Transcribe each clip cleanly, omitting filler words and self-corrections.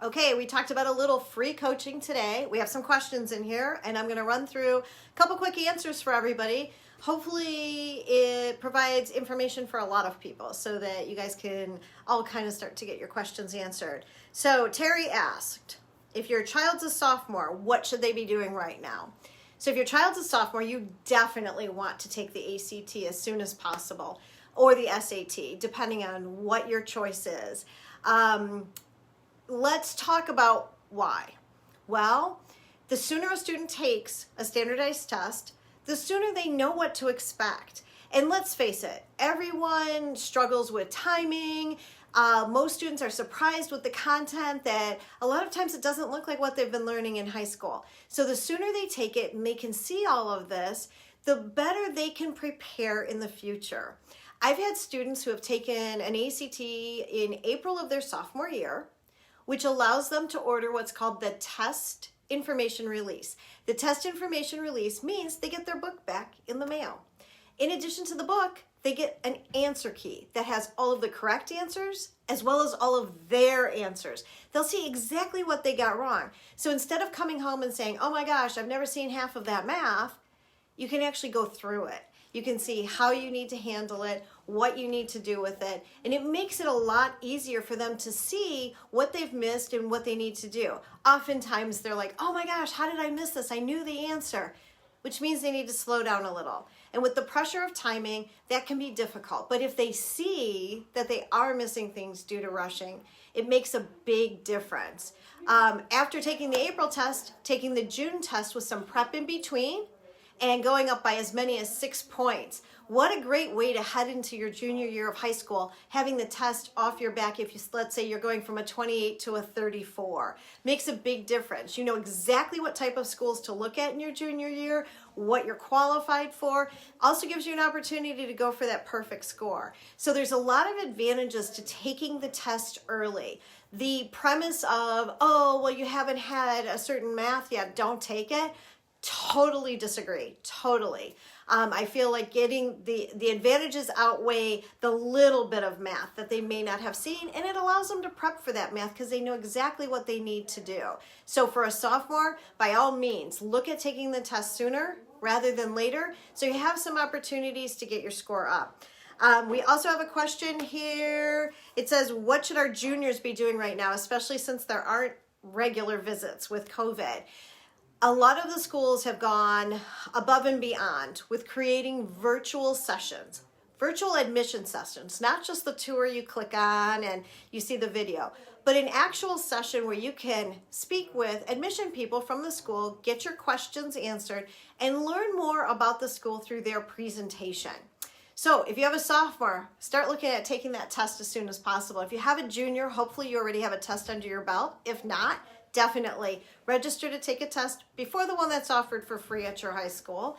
Okay, we talked about a little free coaching today. We have some questions in here, and I'm going to run through a couple quick answers for everybody. Hopefully it provides information for a lot of people so that you guys can all kind of start to get your questions answered. So Terry asked, if your child's a sophomore, what should they be doing right now? So if your child's a sophomore, you definitely want to take the ACT as soon as possible, or the SAT, depending on what your choice is. Let's talk about why. Well, the sooner a student takes a standardized test, the sooner they know what to expect. And let's face it, everyone struggles with timing. Most students are surprised with the content that a lot of times it doesn't look like what they've been learning in high school. So the sooner they take it and they can see all of this, the better they can prepare in the future. I've had students who have taken an ACT in April of their sophomore year, which allows them to order what's called the test information release. The test information release means they get their book back in the mail. In addition to the book, they get an answer key that has all of the correct answers as well as all of their answers. They'll see exactly what they got wrong. So instead of coming home and saying, oh my gosh, I've never seen half of that math, you can actually go through it. You can see how you need to handle it, what you need to do with it, and it makes it a lot easier for them to see what they've missed and what they need to do. Oftentimes they're like, oh my gosh, how did I miss this? I knew the answer, which means they need to slow down a little. And with the pressure of timing, that can be difficult. But if they see that they are missing things due to rushing, it makes a big difference. After taking the April test, taking the June test with some prep in between, and going up by as many as 6 points. What a great way to head into your junior year of high school, having the test off your back if you, let's say you're going from a 28 to a 34. Makes a big difference. You know exactly what type of schools to look at in your junior year, what you're qualified for. Also gives you an opportunity to go for that perfect score. So there's a lot of advantages to taking the test early. The premise of, oh, well, you haven't had a certain math yet, don't take it. Totally disagree, totally. I feel like getting the advantages outweigh the little bit of math that they may not have seen, and it allows them to prep for that math because they know exactly what they need to do. So for a sophomore, by all means, look at taking the test sooner rather than later so you have some opportunities to get your score up. We also have a question here. It says, what should our juniors be doing right now, especially since there aren't regular visits with COVID? A lot of the schools have gone above and beyond with creating virtual sessions, virtual admission sessions, not just the tour you click on and you see the video, but an actual session where you can speak with admission people from the school, get your questions answered, and learn more about the school through their presentation. So if you have a sophomore, start looking at taking that test as soon as possible. If you have a junior, hopefully you already have a test under your belt. If not, definitely register to take a test before the one that's offered for free at your high school.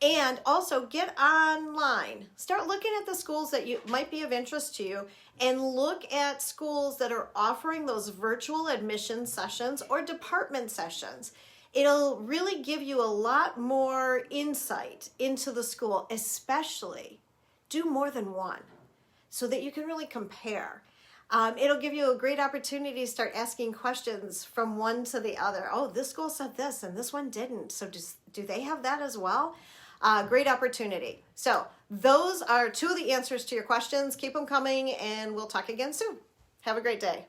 And also get online. Start looking at the schools that might be of interest to you and look at schools that are offering those virtual admission sessions or department sessions. It'll really give you a lot more insight into the school, especially do more than one so that you can really compare. It'll give you a great opportunity to start asking questions from one to the other. Oh, this school said this and this one didn't. So do they have that as well? Great opportunity. So those are two of the answers to your questions. Keep them coming and we'll talk again soon. Have a great day.